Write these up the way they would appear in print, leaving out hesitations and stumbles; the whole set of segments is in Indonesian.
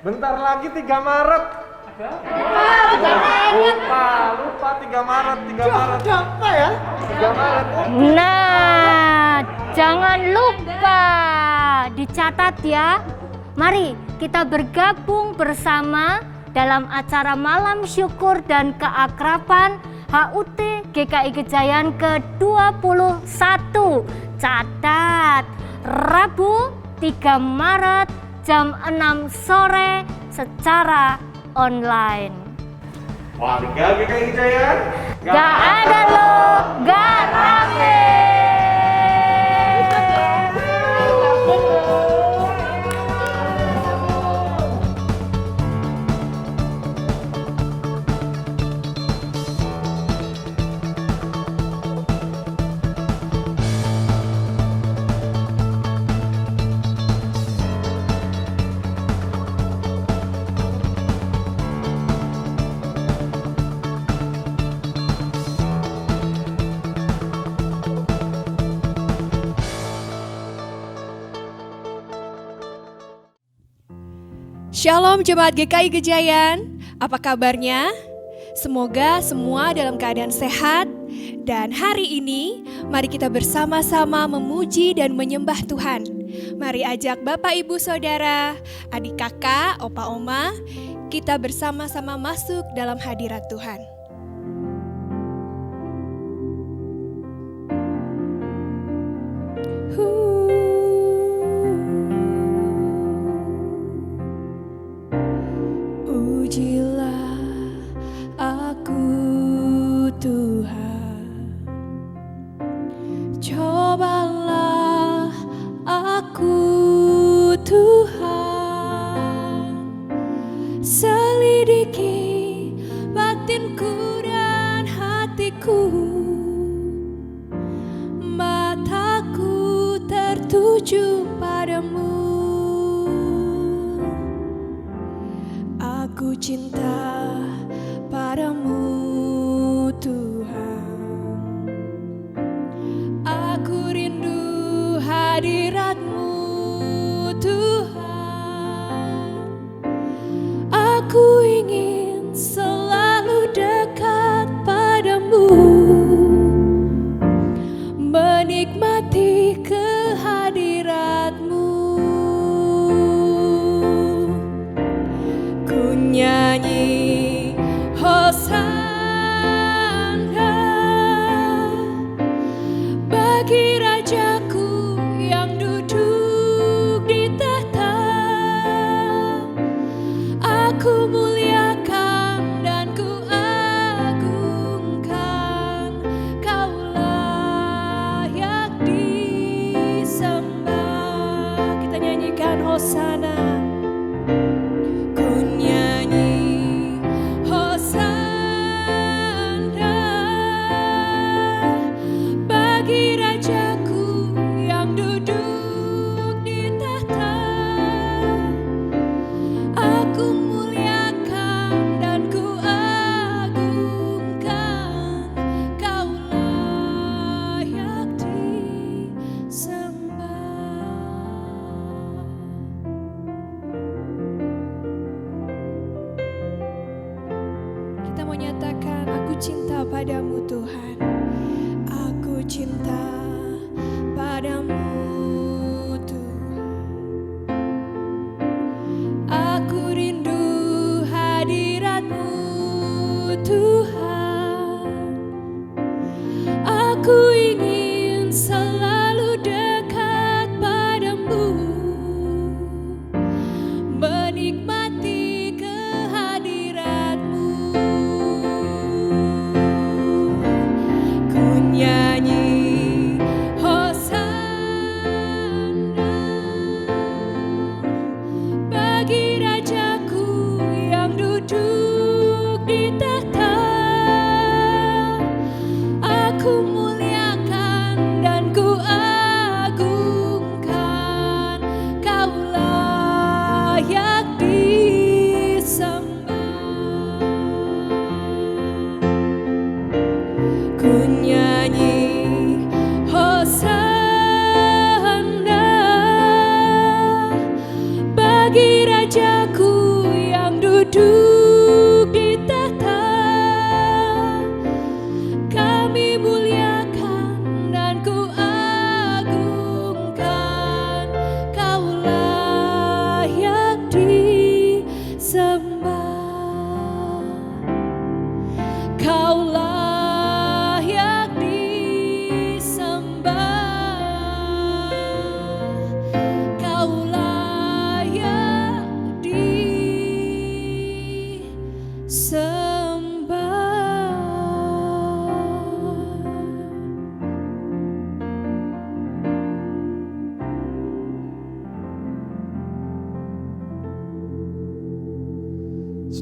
Bentar lagi 3 Maret. Lupa 3 Maret. Apa ya? 3 Maret. Nah, jangan lupa dicatat ya. Mari kita bergabung bersama dalam acara Malam Syukur dan Keakraban HUT GKI Gejayan ke-21. Catat, Rabu 3 Maret jam 6 sore secara online. Warga GKI Gejayan, Gak ada lo, gak rame. Shalom Jemaat GKI Gejayan, apa kabarnya? Semoga semua dalam keadaan sehat. Dan hari ini mari kita bersama-sama memuji dan menyembah Tuhan. Mari ajak Bapak Ibu Saudara, adik kakak, opa oma, kita bersama-sama masuk dalam hadirat Tuhan. Ujilah aku Tuhan, cobalah aku Tuhan, selidiki batinku dan hatiku, mataku tertuju padamu. Aku cinta padamu Tuhan, aku rindu hadirat-Mu Tuhan, aku ingin selalu dekat padamu, menikmati kehadirat-Mu. Ku nyanyi Hosana bagi Rajaku yang duduk di tahta. Aku muliakan dan ku agungkan, Kau layak disembah. Kita nyanyikan Hosana. Menyatakan aku cinta padamu Tuhan, aku cinta padamu Tuhan, aku rindu hadirat-Mu Tuhan, aku ingin selalu dekat padamu, menikmati kehadirat-Mu. Nyanyi Hosana bagi Rajaku yang duduk di tahta. Aku muliakan dan ku agungkan, Kau layak disembah. Ku nyanyi Hosana bagi Rajaku Kau layak disembah, Kau layak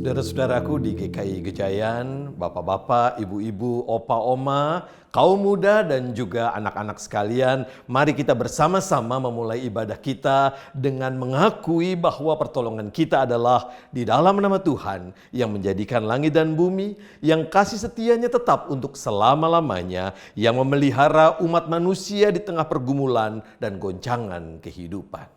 Saudara-saudaraku di GKI Gejayan, bapak-bapak, ibu-ibu, opa-oma, kaum muda dan juga anak-anak sekalian, mari kita bersama-sama memulai ibadah kita dengan mengakui bahwa pertolongan kita adalah di dalam nama Tuhan yang menjadikan langit dan bumi, yang kasih setianya tetap untuk selama-lamanya, yang memelihara umat manusia di tengah pergumulan dan goncangan kehidupan.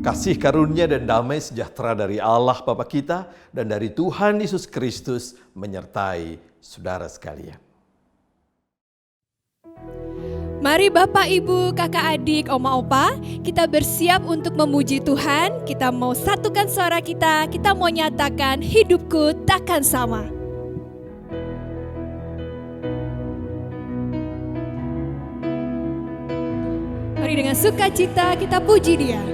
Kasih karunia dan damai sejahtera dari Allah Bapa kita dan dari Tuhan Yesus Kristus menyertai saudara sekalian. Mari Bapak, Ibu, Kakak, Adik, Oma, Opa, kita bersiap untuk memuji Tuhan. Kita mau satukan suara kita mau nyatakan hidupku takkan sama. Mari dengan sukacita kita puji Dia.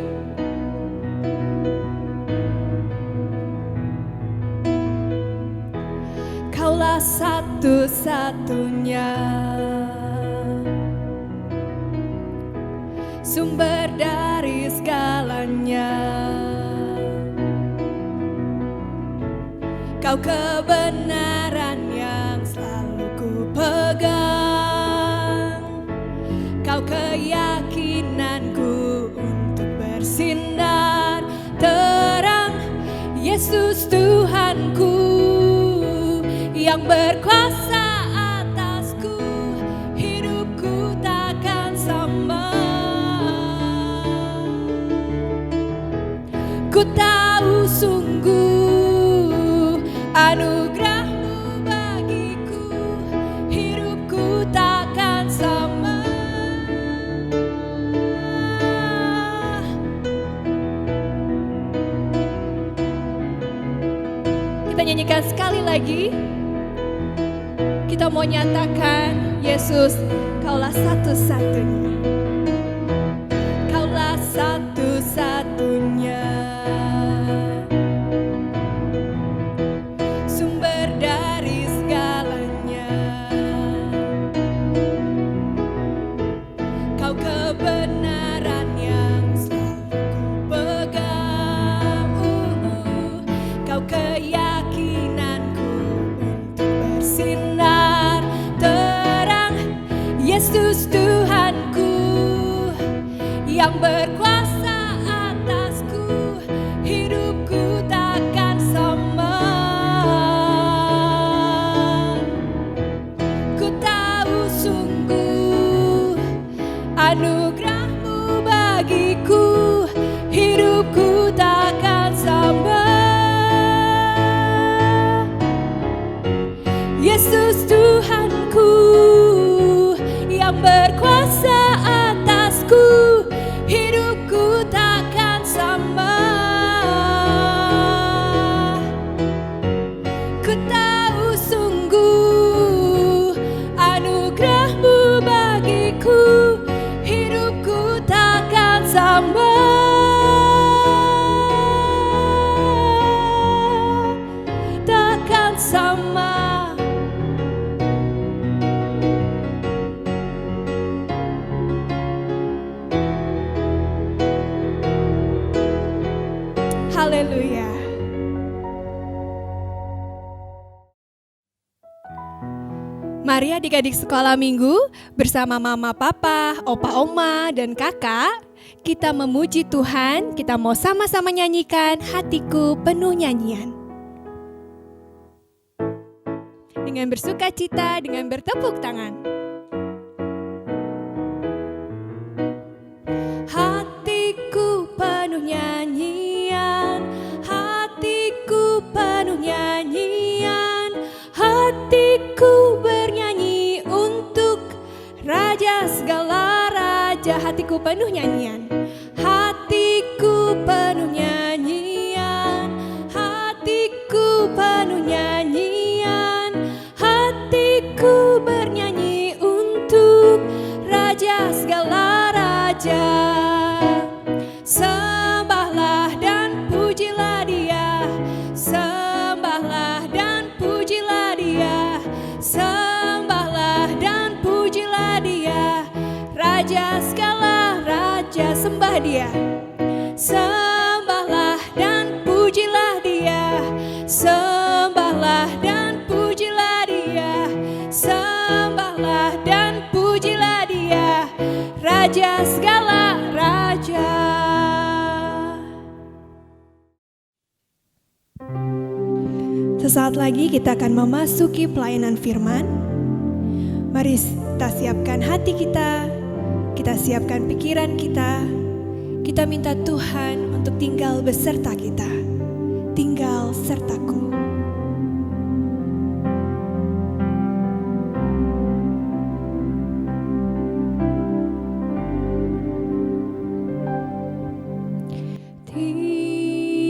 Kaulah satu-satunya sumber dari segalanya. Kau kebenaran yang selalu ku pegang, Kau keyakinanku untuk bersinar terang. Yesus Tuhanku yang berkuasa atasku, hidupku takkan sama. Ku tahu sungguh anugerah-Mu bagiku, hidupku takkan sama. Kita nyanyikan sekali lagi. Kita mau nyatakan, Yesus, Kaulah satu-satunya. Kaulah satu-satunya sumber dari segalanya. Kau kebenaran yang selalu ku pegang, Kau keyakinanku untuk bersinar terang. Yesus Tuhanku Haleluya. Mari adik-adik sekolah minggu bersama mama, papa, opa, oma, dan kakak, kita memuji Tuhan, kita mau sama-sama nyanyikan Hatiku Penuh Nyanyian. Dengan bersuka cita, dengan bertepuk tangan. Hatiku penuh nyanyian, hatiku penuh nyanyian, hatiku bernyanyi untuk Raja segala raja. Hatiku penuh nyanyian, hatiku penuh nyanyian, hatiku penuh nyanyian, hatiku bernyanyi untuk Raja segala raja. Sembahlah dan pujilah Dia, sembahlah dan pujilah Dia, sembahlah dan pujilah Dia, Raja segala raja. Sembah Dia, sembahlah dan pujilah Dia, sembahlah dan pujilah Dia, sembahlah dan pujilah Dia, Raja segala raja. Sesaat lagi kita akan memasuki pelayanan firman. Mari kita siapkan hati kita siapkan pikiran kita minta Tuhan untuk tinggal beserta kita. Tinggal sertaku. Tinggal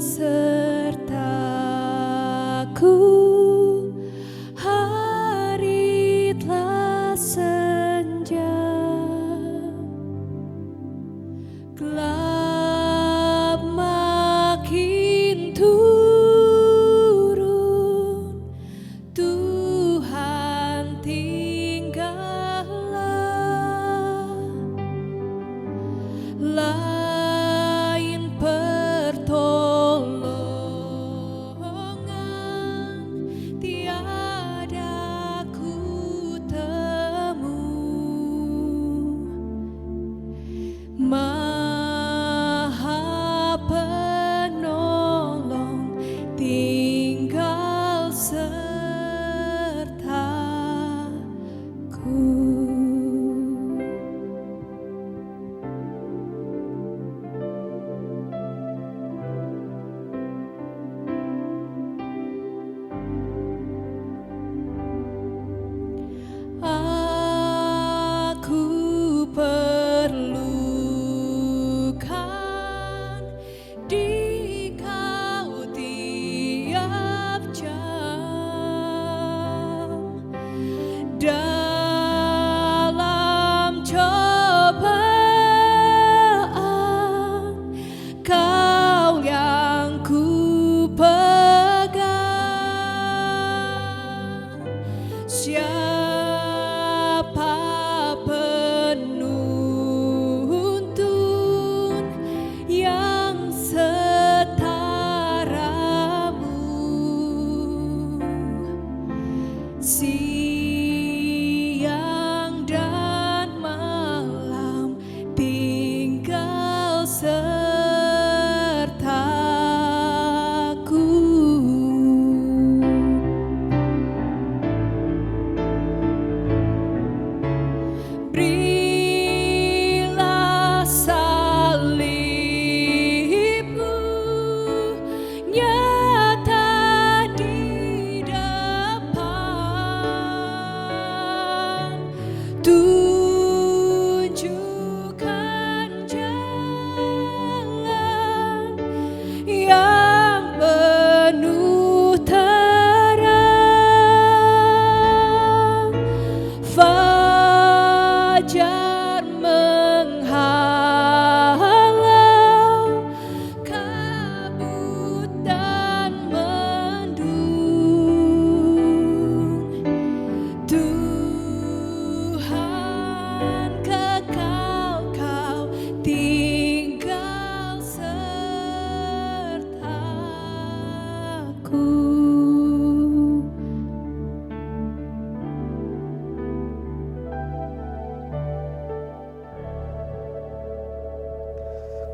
sertaku, hari telah senja, gelap makin turun, Tuhan tinggallah.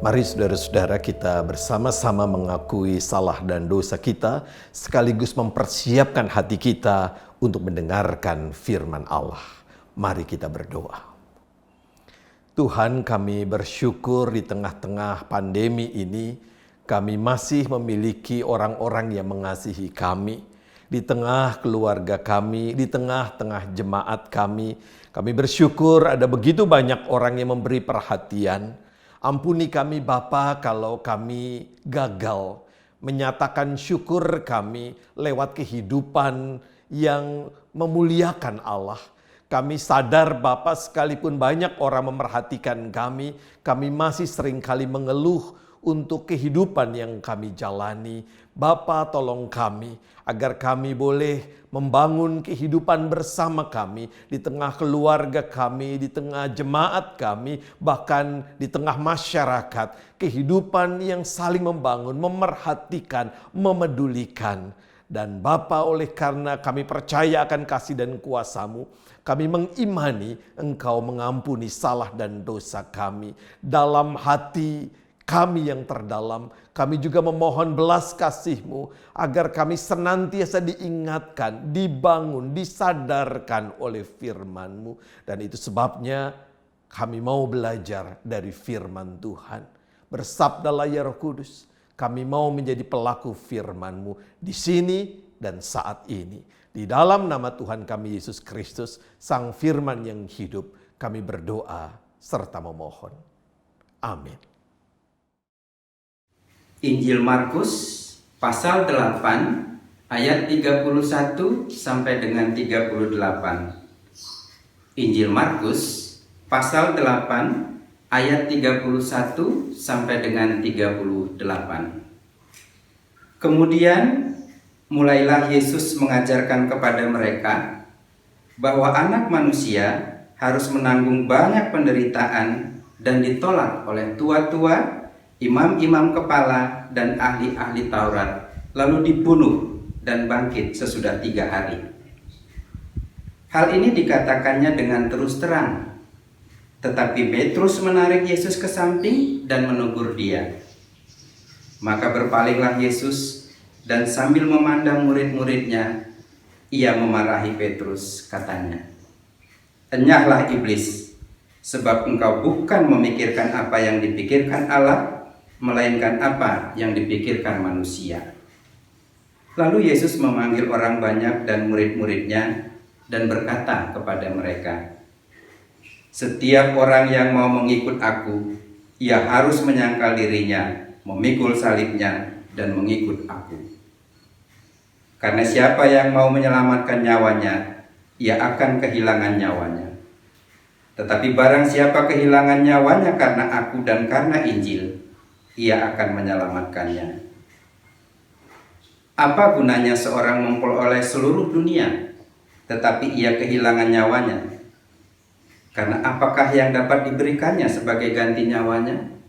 Mari saudara-saudara kita bersama-sama mengakui salah dan dosa kita, sekaligus mempersiapkan hati kita untuk mendengarkan firman Allah. Mari kita berdoa. Tuhan, kami bersyukur di tengah-tengah pandemi ini, kami masih memiliki orang-orang yang mengasihi kami. Di tengah keluarga kami, di tengah-tengah jemaat kami bersyukur ada begitu banyak orang yang memberi perhatian. Ampuni kami Bapa kalau kami gagal menyatakan syukur kami lewat kehidupan yang memuliakan Allah. Kami sadar Bapa, sekalipun banyak orang memerhatikan kami masih seringkali mengeluh untuk kehidupan yang kami jalani. Bapa, tolong kami agar kami boleh membangun kehidupan bersama kami di tengah keluarga kami, di tengah jemaat kami, bahkan di tengah masyarakat. Kehidupan yang saling membangun, memerhatikan, memedulikan. Dan Bapa, oleh karena kami percaya akan kasih dan kuasa-Mu, kami mengimani Engkau mengampuni salah dan dosa kami. Dalam hati kami yang terdalam, kami juga memohon belas kasih-Mu agar kami senantiasa diingatkan, dibangun, disadarkan oleh firman-Mu. Dan itu sebabnya kami mau belajar dari firman Tuhan. Bersabdalah ya Roh Kudus, kami mau menjadi pelaku firman-Mu di sini dan saat ini. Di dalam nama Tuhan kami Yesus Kristus, Sang Firman yang hidup, kami berdoa serta memohon. Amin. Injil Markus pasal 8 ayat 31 sampai dengan 38. Injil Markus pasal 8 ayat 31 sampai dengan 38. Kemudian mulailah Yesus mengajarkan kepada mereka bahwa Anak Manusia harus menanggung banyak penderitaan dan ditolak oleh tua-tua, imam-imam kepala dan ahli-ahli Taurat, lalu dibunuh dan bangkit sesudah 3 hari. Hal ini dikatakannya dengan terus terang. Tetapi Petrus menarik Yesus ke samping dan menegur dia. Maka berpalinglah Yesus dan sambil memandang murid-muridnya, ia memarahi Petrus, katanya, "Enyahlah iblis, sebab engkau bukan memikirkan apa yang dipikirkan Allah, melainkan apa yang dipikirkan manusia." Lalu Yesus memanggil orang banyak dan murid-muridnya dan berkata kepada mereka, "Setiap orang yang mau mengikut aku, ia harus menyangkal dirinya, memikul salibnya, dan mengikut aku. Karena siapa yang mau menyelamatkan nyawanya, ia akan kehilangan nyawanya. Tetapi barang siapa kehilangan nyawanya karena aku dan karena Injil, ia akan menyelamatkannya. Apa gunanya seorang memperoleh seluruh dunia, tetapi ia kehilangan nyawanya? Karena apakah yang dapat diberikannya sebagai ganti nyawanya?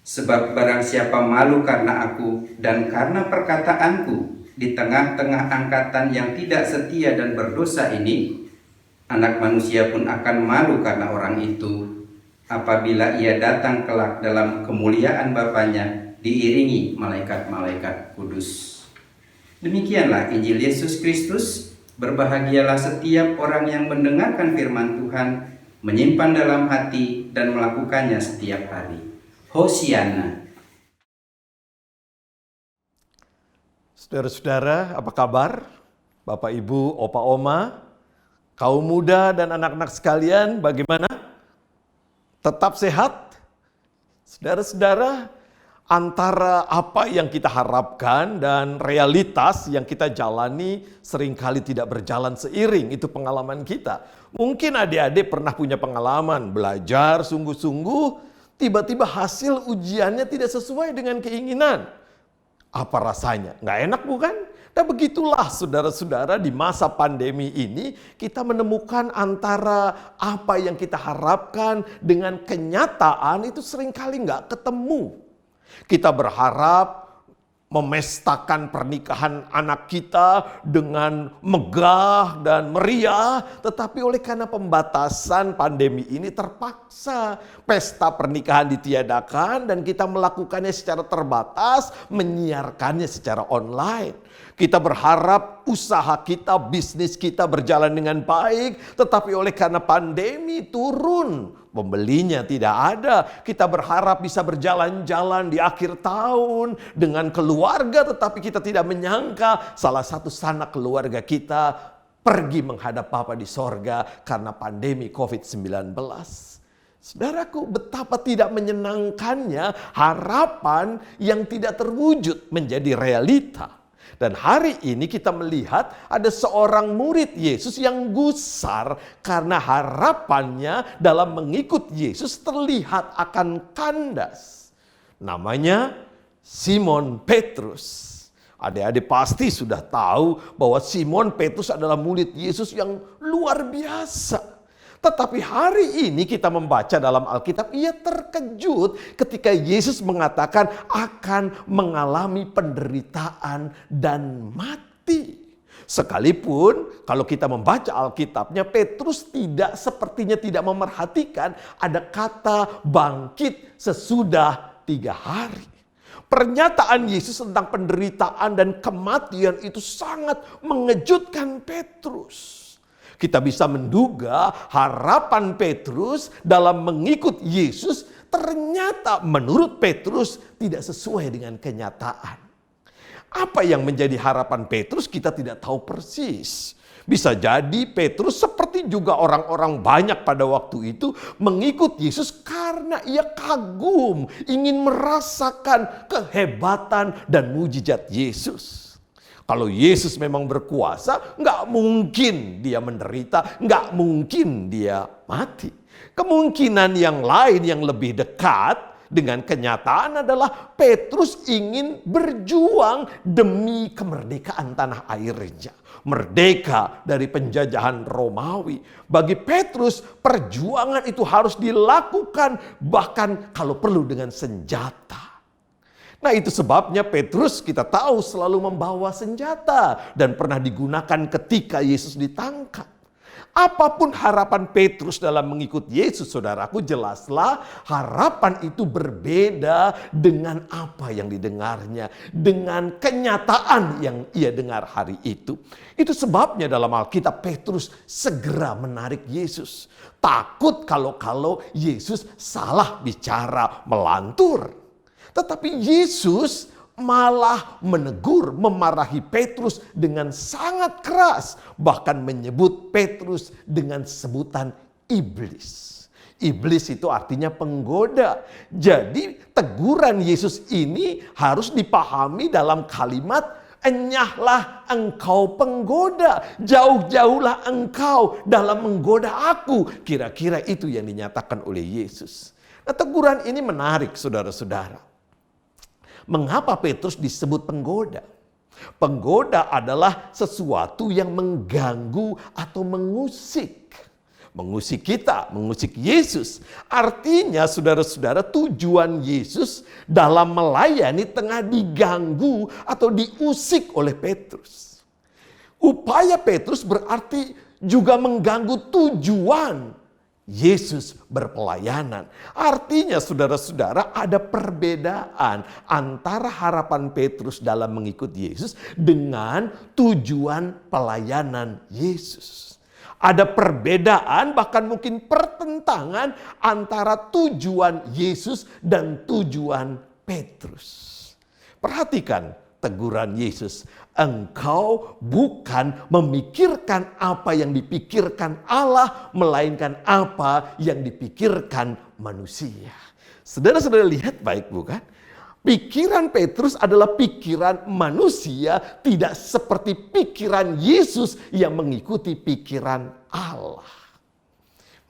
Sebab barang siapa malu karena aku dan karena perkataanku di tengah-tengah angkatan yang tidak setia dan berdosa ini, Anak Manusia pun akan malu karena orang itu, apabila ia datang kelak dalam kemuliaan Bapanya diiringi malaikat-malaikat kudus." Demikianlah Injil Yesus Kristus. Berbahagialah setiap orang yang mendengarkan firman Tuhan, menyimpan dalam hati dan melakukannya setiap hari. Hosiana. Saudara-saudara, apa kabar? Bapak, Ibu, Opa, Oma, kaum muda dan anak-anak sekalian, bagaimana? Tetap sehat? Saudara-saudara, antara apa yang kita harapkan dan realitas yang kita jalani seringkali tidak berjalan seiring. Itu pengalaman kita. Mungkin adik-adik pernah punya pengalaman belajar sungguh-sungguh, tiba-tiba hasil ujiannya tidak sesuai dengan keinginan. Apa rasanya? Nggak enak bukan? Nah begitulah saudara-saudara, di masa pandemi ini kita menemukan antara apa yang kita harapkan dengan kenyataan itu seringkali nggak ketemu. Kita berharap memestakan pernikahan anak kita dengan megah dan meriah, tetapi oleh karena pembatasan pandemi ini terpaksa pesta pernikahan ditiadakan dan kita melakukannya secara terbatas, menyiarkannya secara online. Kita berharap usaha kita, bisnis kita berjalan dengan baik, tetapi oleh karena pandemi turun, pembelinya tidak ada. Kita berharap bisa berjalan-jalan di akhir tahun dengan keluarga, tetapi kita tidak menyangka salah satu sanak keluarga kita pergi menghadap Bapa di sorga karena pandemi COVID-19. Saudaraku, betapa tidak menyenangkannya harapan yang tidak terwujud menjadi realita. Dan hari ini kita melihat ada seorang murid Yesus yang gusar karena harapannya dalam mengikut Yesus terlihat akan kandas. Namanya Simon Petrus. Adik-adik pasti sudah tahu bahwa Simon Petrus adalah murid Yesus yang luar biasa. Tetapi hari ini kita membaca dalam Alkitab, ia terkejut ketika Yesus mengatakan akan mengalami penderitaan dan mati. Sekalipun kalau kita membaca Alkitabnya, Petrus sepertinya tidak memerhatikan ada kata bangkit sesudah 3 hari. Pernyataan Yesus tentang penderitaan dan kematian itu sangat mengejutkan Petrus. Kita bisa menduga harapan Petrus dalam mengikut Yesus ternyata menurut Petrus tidak sesuai dengan kenyataan. Apa yang menjadi harapan Petrus kita tidak tahu persis. Bisa jadi Petrus seperti juga orang-orang banyak pada waktu itu mengikut Yesus karena ia kagum, ingin merasakan kehebatan dan mujizat Yesus. Kalau Yesus memang berkuasa, nggak mungkin dia menderita, nggak mungkin dia mati. Kemungkinan yang lain yang lebih dekat dengan kenyataan adalah Petrus ingin berjuang demi kemerdekaan tanah airnya. Merdeka dari penjajahan Romawi. Bagi Petrus, perjuangan itu harus dilakukan bahkan kalau perlu dengan senjata. Nah, itu sebabnya Petrus kita tahu selalu membawa senjata dan pernah digunakan ketika Yesus ditangkap. Apapun harapan Petrus dalam mengikut Yesus, saudaraku, jelaslah harapan itu berbeda dengan apa yang didengarnya, dengan kenyataan yang ia dengar hari itu. Itu sebabnya dalam Alkitab Petrus segera menarik Yesus. Takut kalau Yesus salah bicara, melantur. Tetapi Yesus malah menegur, memarahi Petrus dengan sangat keras. Bahkan menyebut Petrus dengan sebutan iblis. Iblis itu artinya penggoda. Jadi teguran Yesus ini harus dipahami dalam kalimat, enyahlah engkau penggoda, jauh-jauhlah engkau dalam menggoda aku. Kira-kira itu yang dinyatakan oleh Yesus. Nah, teguran ini menarik, saudara-saudara. Mengapa Petrus disebut penggoda? Penggoda adalah sesuatu yang mengganggu atau mengusik. Mengusik kita, mengusik Yesus. Artinya saudara-saudara, tujuan Yesus dalam melayani tengah diganggu atau diusik oleh Petrus. Upaya Petrus berarti juga mengganggu tujuan Yesus berpelayanan. Artinya saudara-saudara, ada perbedaan antara harapan Petrus dalam mengikut Yesus dengan tujuan pelayanan Yesus. Ada perbedaan, bahkan mungkin pertentangan antara tujuan Yesus dan tujuan Petrus. Perhatikan teguran Yesus. Engkau bukan memikirkan apa yang dipikirkan Allah, melainkan apa yang dipikirkan manusia. Saudara-saudara lihat baik bukan? Pikiran Petrus adalah pikiran manusia, tidak seperti pikiran Yesus yang mengikuti pikiran Allah.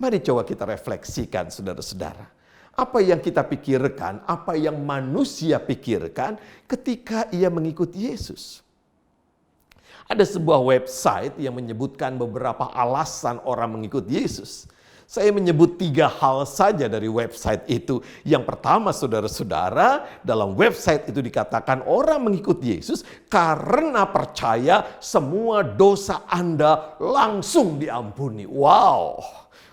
Mari coba kita refleksikan, saudara-saudara. Apa yang kita pikirkan, apa yang manusia pikirkan ketika ia mengikuti Yesus. Ada sebuah website yang menyebutkan beberapa alasan orang mengikut Yesus. Saya menyebut 3 hal saja dari website itu. Yang pertama, saudara-saudara, dalam website itu dikatakan orang mengikuti Yesus karena percaya semua dosa Anda langsung diampuni. Wow!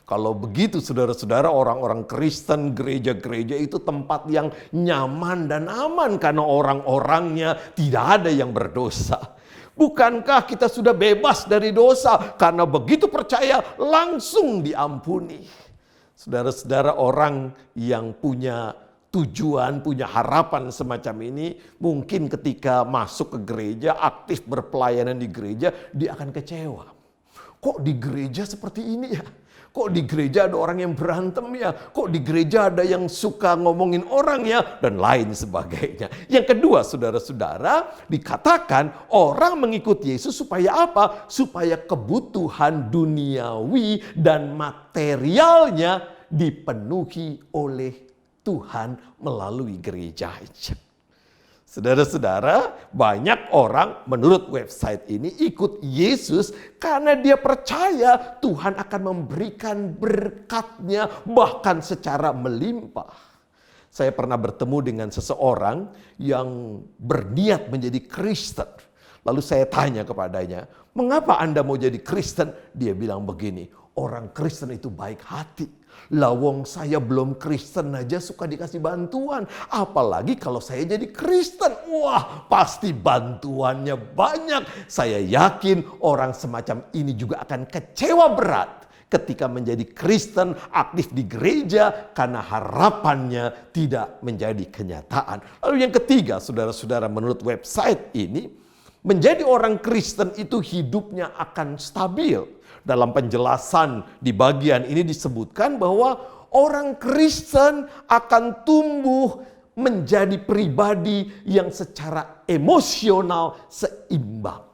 Kalau begitu saudara-saudara, orang-orang Kristen, gereja-gereja itu tempat yang nyaman dan aman karena orang-orangnya tidak ada yang berdosa. Bukankah kita sudah bebas dari dosa karena begitu percaya langsung diampuni? Saudara-saudara, orang yang punya tujuan, punya harapan semacam ini, mungkin ketika masuk ke gereja, aktif berpelayanan di gereja, dia akan kecewa. Kok di gereja seperti ini ya? Kok di gereja ada orang yang berantem ya? Kok di gereja ada yang suka ngomongin orang ya? Dan lain sebagainya. Yang kedua, saudara-saudara, dikatakan orang mengikuti Yesus supaya apa? Supaya kebutuhan duniawi dan materialnya dipenuhi oleh Tuhan melalui gereja. Saudara-saudara, banyak orang menurut website ini ikut Yesus karena dia percaya Tuhan akan memberikan berkat-Nya bahkan secara melimpah. Saya pernah bertemu dengan seseorang yang berniat menjadi Kristen. Lalu saya tanya kepadanya, "Mengapa Anda mau jadi Kristen?" Dia bilang begini, "Orang Kristen itu baik hati. Lawong saya belum Kristen aja suka dikasih bantuan. Apalagi kalau saya jadi Kristen. Wah, pasti bantuannya banyak. Saya yakin orang semacam ini juga akan kecewa berat ketika menjadi Kristen, aktif di gereja karena harapannya tidak menjadi kenyataan." Lalu yang ketiga, saudara-saudara, menurut website ini, menjadi orang Kristen itu hidupnya akan stabil. Dalam penjelasan di bagian ini disebutkan bahwa orang Kristen akan tumbuh menjadi pribadi yang secara emosional seimbang.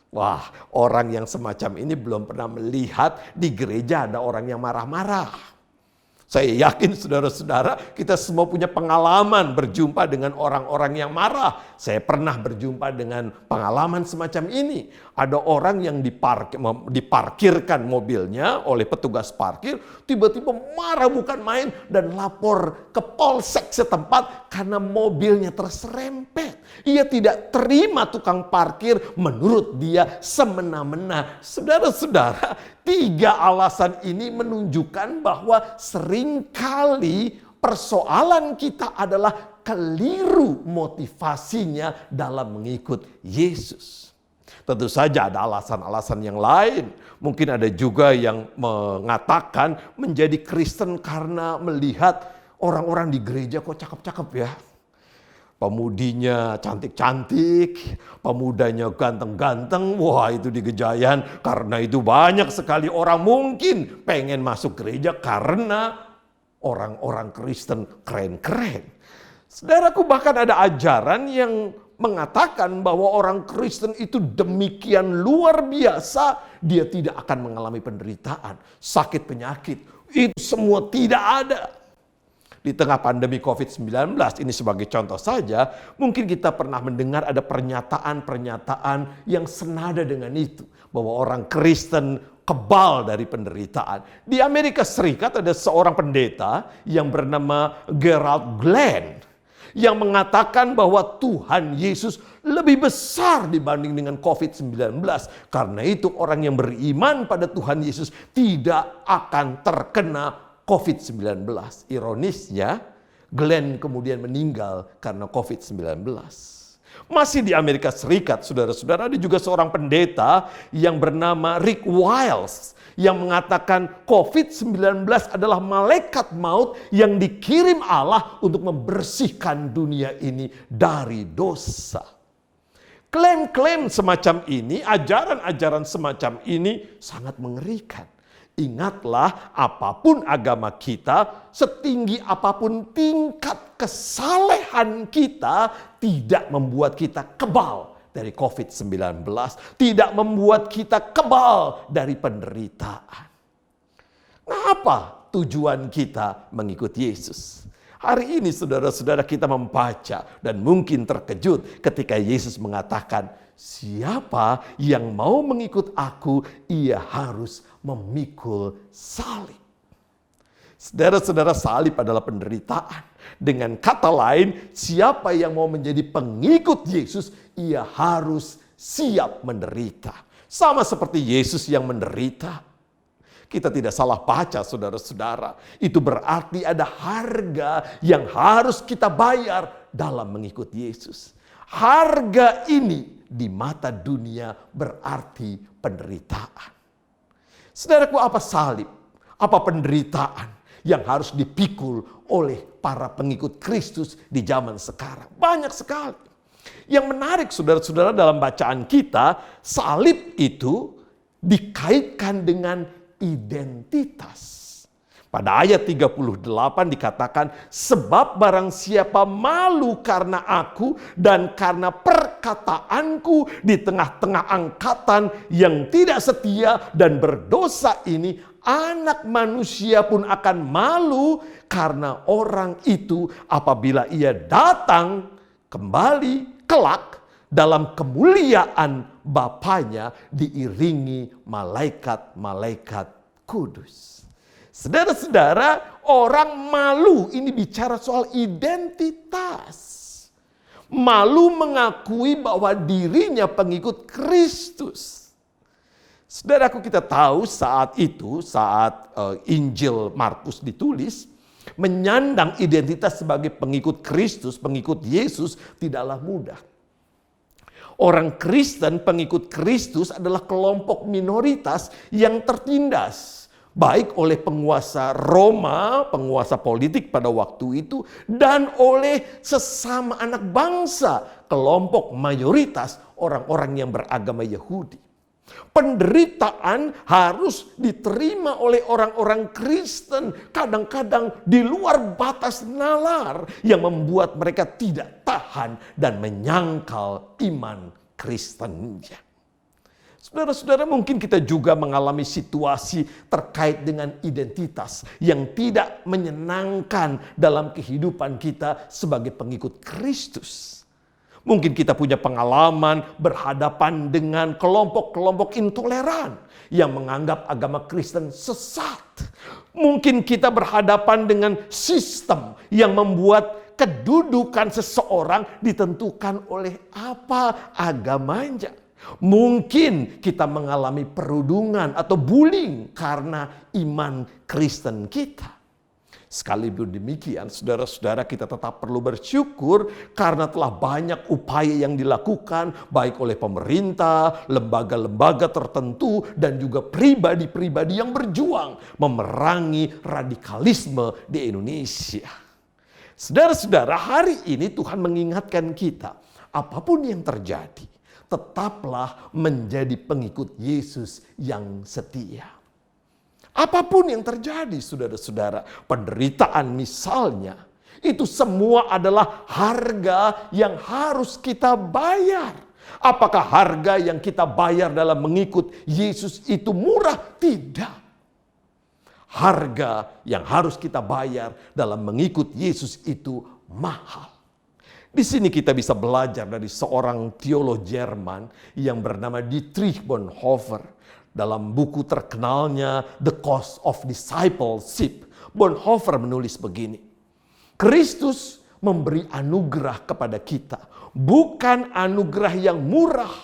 Wah, orang yang semacam ini belum pernah melihat di gereja ada orang yang marah-marah. Saya yakin saudara-saudara, kita semua punya pengalaman berjumpa dengan orang-orang yang marah. Saya pernah berjumpa dengan pengalaman semacam ini. Ada orang yang diparkirkan mobilnya oleh petugas parkir, tiba-tiba marah bukan main dan lapor ke polsek setempat karena mobilnya terserempet. Ia tidak terima tukang parkir, menurut dia semena-mena. Saudara-saudara, 3 alasan ini menunjukkan bahwa seringkali persoalan kita adalah keliru motivasinya dalam mengikut Yesus. Tentu saja ada alasan-alasan yang lain. Mungkin ada juga yang mengatakan menjadi Kristen karena melihat orang-orang di gereja kok cakep-cakep ya. Pemudinya cantik-cantik, pemudanya ganteng-ganteng. Wah, itu di Gejayan. Karena itu banyak sekali orang mungkin pengen masuk gereja karena orang-orang Kristen keren-keren. Saudaraku, bahkan ada ajaran yang mengatakan bahwa orang Kristen itu demikian luar biasa, dia tidak akan mengalami penderitaan, sakit penyakit. Itu semua tidak ada. Di tengah pandemi COVID-19, ini sebagai contoh saja, mungkin kita pernah mendengar ada pernyataan-pernyataan yang senada dengan itu. Bahwa orang Kristen kebal dari penderitaan. Di Amerika Serikat ada seorang pendeta yang bernama Gerald Glenn, yang mengatakan bahwa Tuhan Yesus lebih besar dibanding dengan COVID-19. Karena itu orang yang beriman pada Tuhan Yesus tidak akan terkena COVID-19. Ironisnya, Glenn kemudian meninggal karena COVID-19. Masih di Amerika Serikat, saudara-saudara, ada juga seorang pendeta yang bernama Rick Wiles yang mengatakan COVID-19 adalah malaikat maut yang dikirim Allah untuk membersihkan dunia ini dari dosa. Klaim-klaim semacam ini, ajaran-ajaran semacam ini sangat mengerikan. Ingatlah, apapun agama kita, setinggi apapun tingkat kesalehan kita, tidak membuat kita kebal dari COVID-19. Tidak membuat kita kebal dari penderitaan. Nah, apa tujuan kita mengikuti Yesus? Hari ini saudara-saudara kita membaca dan mungkin terkejut ketika Yesus mengatakan, siapa yang mau mengikut aku, ia harus memikul salib. Saudara-saudara, salib adalah penderitaan. Dengan kata lain, siapa yang mau menjadi pengikut Yesus, ia harus siap menderita. Sama seperti Yesus yang menderita. Kita tidak salah baca, saudara-saudara. Itu berarti ada harga yang harus kita bayar dalam mengikut Yesus. Harga ini di mata dunia berarti penderitaan. Saudaraku, apa salib? Apa penderitaan yang harus dipikul oleh para pengikut Kristus di zaman sekarang? Banyak sekali. Yang menarik saudara-saudara dalam bacaan kita, salib itu dikaitkan dengan identitas. Pada ayat 38 dikatakan, sebab barang siapa malu karena aku dan karena perkataanku di tengah-tengah angkatan yang tidak setia dan berdosa ini, Anak Manusia pun akan malu karena orang itu apabila ia datang kembali kelak dalam kemuliaan Bapanya diiringi malaikat-malaikat kudus. Saudara-saudara, orang malu ini bicara soal identitas. Malu mengakui bahwa dirinya pengikut Kristus. Saudaraku, kita tahu saat itu, saat Injil Markus ditulis, menyandang identitas sebagai pengikut Kristus, pengikut Yesus tidaklah mudah. Orang Kristen, pengikut Kristus adalah kelompok minoritas yang tertindas. Baik oleh penguasa Roma, penguasa politik pada waktu itu, dan oleh sesama anak bangsa, kelompok mayoritas orang-orang yang beragama Yahudi. Penderitaan harus diterima oleh orang-orang Kristen, kadang-kadang di luar batas nalar yang membuat mereka tidak tahan dan menyangkal iman Kristennya. Saudara-saudara, mungkin kita juga mengalami situasi terkait dengan identitas yang tidak menyenangkan dalam kehidupan kita sebagai pengikut Kristus. Mungkin kita punya pengalaman berhadapan dengan kelompok-kelompok intoleran yang menganggap agama Kristen sesat. Mungkin kita berhadapan dengan sistem yang membuat kedudukan seseorang ditentukan oleh apa agamanya. Mungkin kita mengalami perundungan atau bullying karena iman Kristen kita. Sekalipun demikian, saudara-saudara, kita tetap perlu bersyukur karena telah banyak upaya yang dilakukan baik oleh pemerintah, lembaga-lembaga tertentu, dan juga pribadi-pribadi yang berjuang memerangi radikalisme di Indonesia. Saudara-saudara, hari ini Tuhan mengingatkan kita, apapun yang terjadi, tetaplah menjadi pengikut Yesus yang setia. Apapun yang terjadi, saudara-saudara, penderitaan misalnya, itu semua adalah harga yang harus kita bayar. Apakah harga yang kita bayar dalam mengikut Yesus itu murah? Tidak. Harga yang harus kita bayar dalam mengikut Yesus itu mahal. Di sini kita bisa belajar dari seorang teolog Jerman yang bernama Dietrich Bonhoeffer. Dalam buku terkenalnya The Cost of Discipleship, Bonhoeffer menulis begini. Kristus memberi anugerah kepada kita. Bukan anugerah yang murah,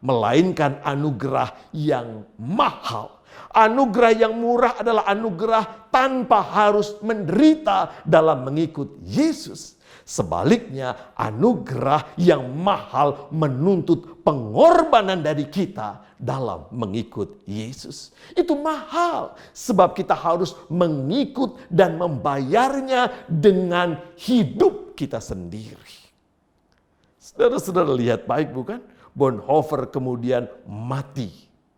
melainkan anugerah yang mahal. Anugerah yang murah adalah anugerah tanpa harus menderita dalam mengikut Yesus. Sebaliknya, anugerah yang mahal menuntut pengorbanan dari kita dalam mengikut Yesus. Itu mahal sebab kita harus mengikut dan membayarnya dengan hidup kita sendiri. Saudara-saudara lihat baik bukan? Bonhoeffer kemudian mati,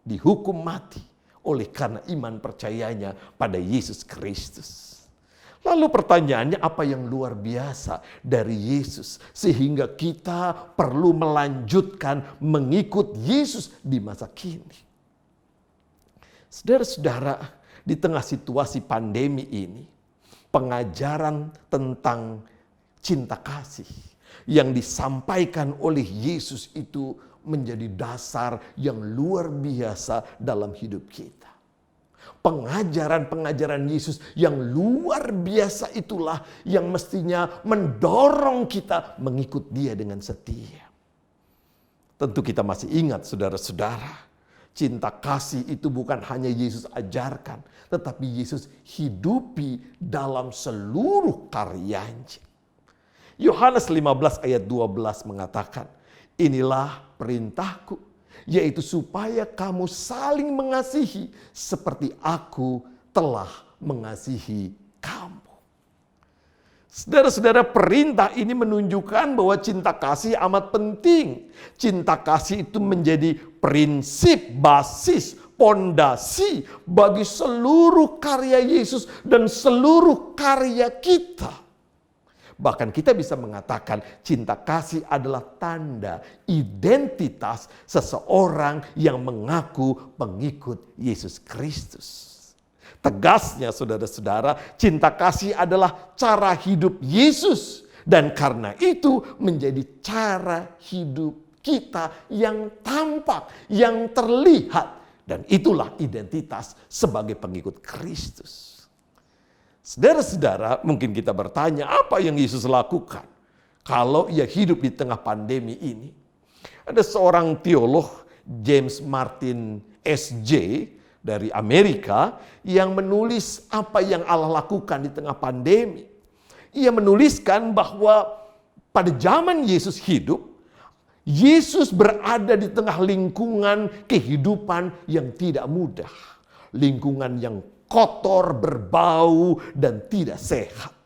dihukum mati oleh karena iman percayanya pada Yesus Kristus. Lalu pertanyaannya, apa yang luar biasa dari Yesus sehingga kita perlu melanjutkan mengikut Yesus di masa kini? Saudara-saudara, di tengah situasi pandemi ini, pengajaran tentang cinta kasih yang disampaikan oleh Yesus itu menjadi dasar yang luar biasa dalam hidup kita. Pengajaran-pengajaran Yesus yang luar biasa itulah yang mestinya mendorong kita mengikut Dia dengan setia. Tentu kita masih ingat saudara-saudara, cinta kasih itu bukan hanya Yesus ajarkan, tetapi Yesus hidupi dalam seluruh karyanya. Yohanes 15 ayat 12 mengatakan, inilah perintahku, yaitu supaya kamu saling mengasihi seperti aku telah mengasihi kamu. Saudara-saudara, perintah ini menunjukkan bahwa cinta kasih amat penting. Cinta kasih itu menjadi prinsip, basis, pondasi bagi seluruh karya Yesus dan seluruh karya kita. Bahkan kita bisa mengatakan cinta kasih adalah tanda identitas seseorang yang mengaku pengikut Yesus Kristus. Tegasnya saudara-saudara, cinta kasih adalah cara hidup Yesus. Dan karena itu menjadi cara hidup kita yang tampak, yang terlihat. Dan itulah identitas sebagai pengikut Kristus. Saudara-saudara, mungkin kita bertanya, apa yang Yesus lakukan kalau ia hidup di tengah pandemi ini? Ada seorang teolog, James Martin S.J. dari Amerika, yang menulis apa yang Allah lakukan di tengah pandemi. Ia menuliskan bahwa pada zaman Yesus hidup, Yesus berada di tengah lingkungan kehidupan yang tidak mudah. Lingkungan yang kotor, berbau, dan tidak sehat.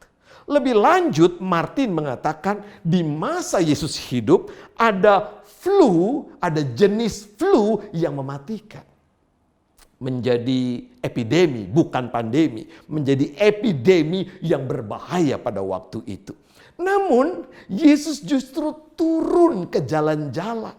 Lebih lanjut, Martin mengatakan di masa Yesus hidup ada flu, ada jenis flu yang mematikan. Menjadi epidemi, bukan pandemi. Menjadi epidemi yang berbahaya pada waktu itu. Namun, Yesus justru turun ke jalan-jalan.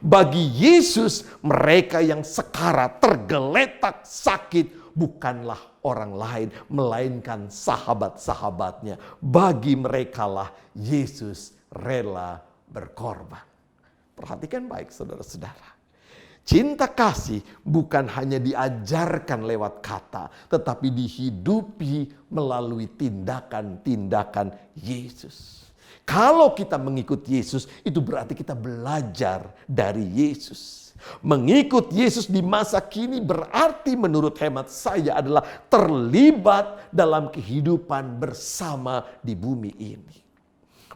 Bagi Yesus, mereka yang sekarat, tergeletak, sakit, bukanlah orang lain, melainkan sahabat-sahabatnya. Bagi merekalah Yesus rela berkorban. Perhatikan baik saudara-saudara. Cinta kasih bukan hanya diajarkan lewat kata, tetapi dihidupi melalui tindakan-tindakan Yesus. Kalau kita mengikut Yesus, itu berarti kita belajar dari Yesus. Mengikut Yesus di masa kini berarti menurut hemat saya adalah terlibat dalam kehidupan bersama di bumi ini.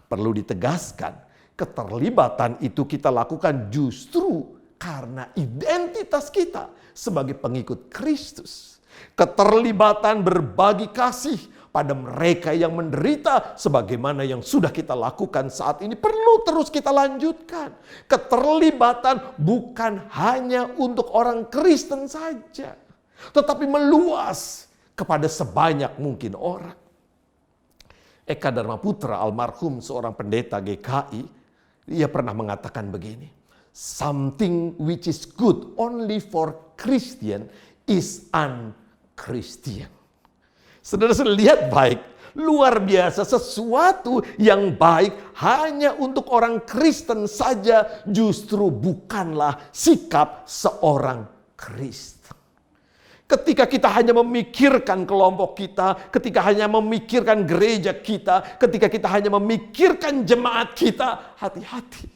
Perlu ditegaskan, keterlibatan itu kita lakukan justru karena identitas kita sebagai pengikut Kristus. Keterlibatan berbagi kasih pada mereka yang menderita sebagaimana yang sudah kita lakukan saat ini perlu terus kita lanjutkan. Keterlibatan bukan hanya untuk orang Kristen saja, tetapi meluas kepada sebanyak mungkin orang. Eka Dharma Putra almarhum seorang pendeta GKI, ia pernah mengatakan begini, something which is good only for Christian is un-Christian. Saudara-saudara lihat baik, luar biasa, sesuatu yang baik hanya untuk orang Kristen saja justru bukanlah sikap seorang Kristen. Ketika kita hanya memikirkan kelompok kita, ketika hanya memikirkan gereja kita, ketika kita hanya memikirkan jemaat kita, hati-hati.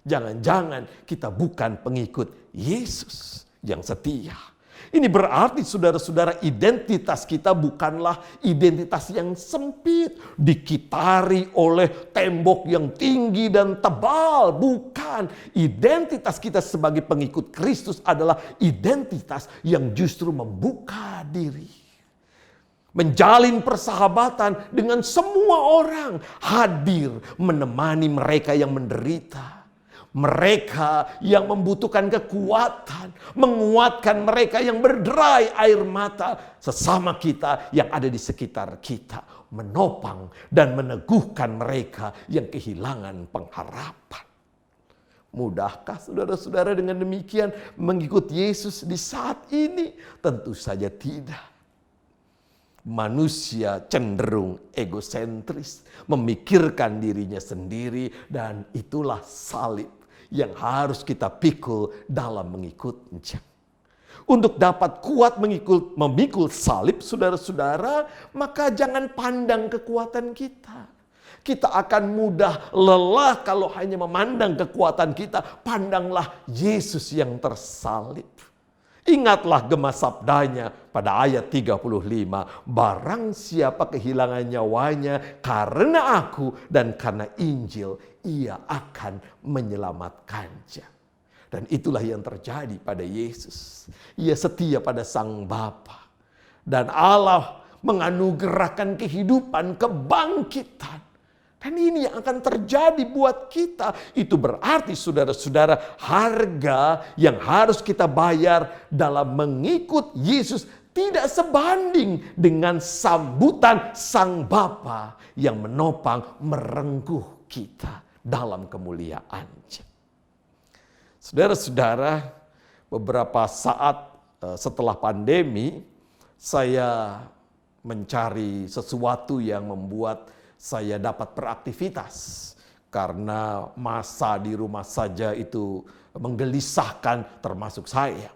Jangan-jangan kita bukan pengikut Yesus yang setia. Ini berarti saudara-saudara identitas kita bukanlah identitas yang sempit, dikitari oleh tembok yang tinggi dan tebal. Bukan. Identitas kita sebagai pengikut Kristus adalah identitas yang justru membuka diri. Menjalin persahabatan dengan semua orang. Hadir menemani mereka yang menderita. Mereka yang membutuhkan kekuatan, menguatkan mereka yang berderai air mata, sesama kita yang ada di sekitar kita, menopang dan meneguhkan mereka yang kehilangan pengharapan. Mudahkah saudara-saudara dengan demikian mengikut Yesus di saat ini? Tentu saja tidak. Manusia cenderung egosentris, memikirkan dirinya sendiri, dan itulah salib yang harus kita pikul dalam mengikutnya. Untuk dapat kuat memikul salib, saudara-saudara, maka jangan pandang kekuatan kita. Kita akan mudah lelah kalau hanya memandang kekuatan kita. Pandanglah Yesus yang tersalib. Ingatlah gema sabdanya pada ayat 35. Barang siapa kehilangan nyawanya karena aku dan karena Injil, ia akan menyelamatkannya. Dan itulah yang terjadi pada Yesus. Ia setia pada Sang Bapa. Dan Allah menganugerahkan kehidupan, kebangkitan. Dan ini yang akan terjadi buat kita. Itu berarti saudara-saudara, harga yang harus kita bayar dalam mengikut Yesus tidak sebanding dengan sambutan Sang Bapa yang menopang merengkuh kita dalam kemuliaan-Nya. Saudara-saudara, beberapa saat setelah pandemi, saya mencari sesuatu yang membuat saya dapat beraktivitas. Karena masa di rumah saja itu menggelisahkan termasuk saya.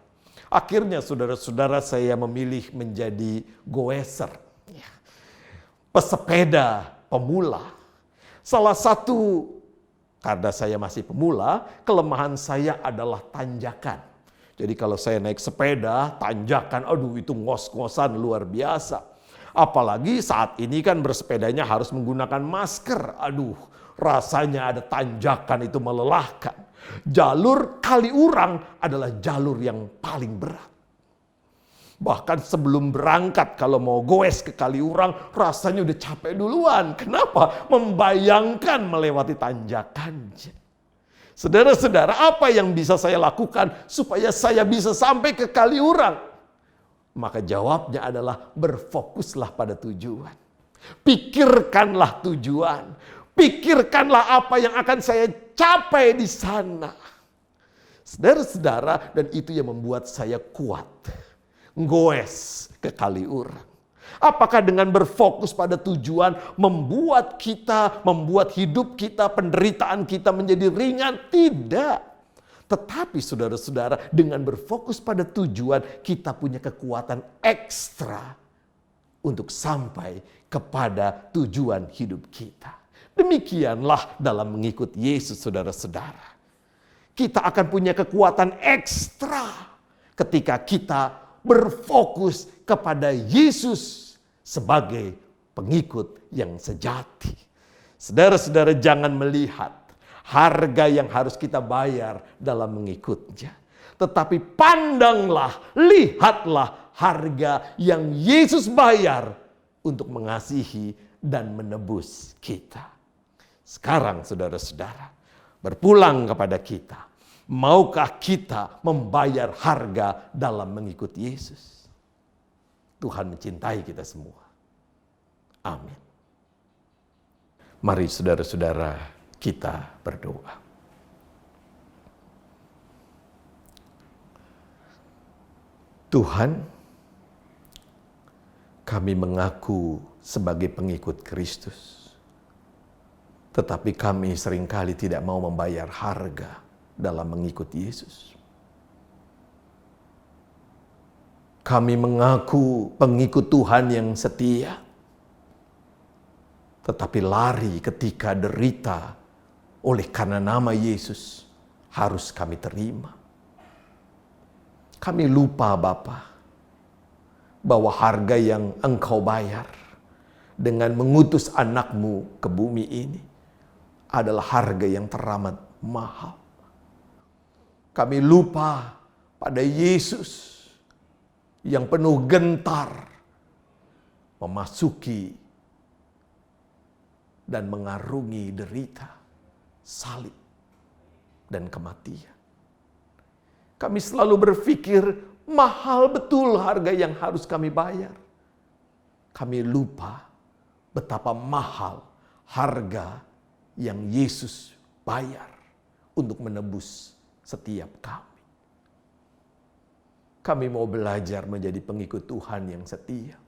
Akhirnya saudara-saudara, saya memilih menjadi goeser. Pesepeda pemula. Salah satu, karena saya masih pemula, kelemahan saya adalah tanjakan. Jadi kalau saya naik sepeda, tanjakan, aduh itu ngos-ngosan luar biasa. Apalagi saat ini kan bersepedanya harus menggunakan masker. Aduh, rasanya ada tanjakan itu melelahkan. Jalur Kaliurang adalah jalur yang paling berat. Bahkan sebelum berangkat kalau mau goes ke Kaliurang, rasanya udah capek duluan. Kenapa? Membayangkan melewati tanjakannya. Saudara-saudara, apa yang bisa saya lakukan supaya saya bisa sampai ke Kaliurang? Maka jawabnya adalah berfokuslah pada tujuan. Pikirkanlah tujuan. Pikirkanlah apa yang akan saya capai di sana. Saudara-saudara, dan itu yang membuat saya kuat. Goes ke Kaliurang. Apakah dengan berfokus pada tujuan membuat hidup kita, penderitaan kita menjadi ringan? Tidak. Tetapi saudara-saudara, dengan berfokus pada tujuan, kita punya kekuatan ekstra untuk sampai kepada tujuan hidup kita. Demikianlah dalam mengikut Yesus, saudara-saudara. Kita akan punya kekuatan ekstra ketika kita berfokus kepada Yesus sebagai pengikut yang sejati. Saudara-saudara, jangan melihat harga yang harus kita bayar dalam mengikutnya. Tetapi pandanglah, lihatlah harga yang Yesus bayar untuk mengasihi dan menebus kita. Sekarang saudara-saudara, berpulang kepada kita. Maukah kita membayar harga dalam mengikut Yesus? Tuhan mencintai kita semua. Amin. Mari saudara-saudara, kita berdoa. Tuhan, kami mengaku sebagai pengikut Kristus. Tetapi kami seringkali tidak mau membayar harga dalam mengikut Yesus. Kami mengaku pengikut Tuhan yang setia. Tetapi lari ketika derita oleh karena nama Yesus harus kami terima. Kami lupa Bapa bahwa harga yang Engkau bayar dengan mengutus anak-Mu ke bumi ini adalah harga yang teramat mahal. Kami lupa pada Yesus yang penuh gentar memasuki dan mengarungi derita, salib, dan kematian. Kami selalu berpikir mahal betul harga yang harus kami bayar. Kami lupa betapa mahal harga yang Yesus bayar untuk menebus setiap kami. Kami mau belajar menjadi pengikut Tuhan yang setia.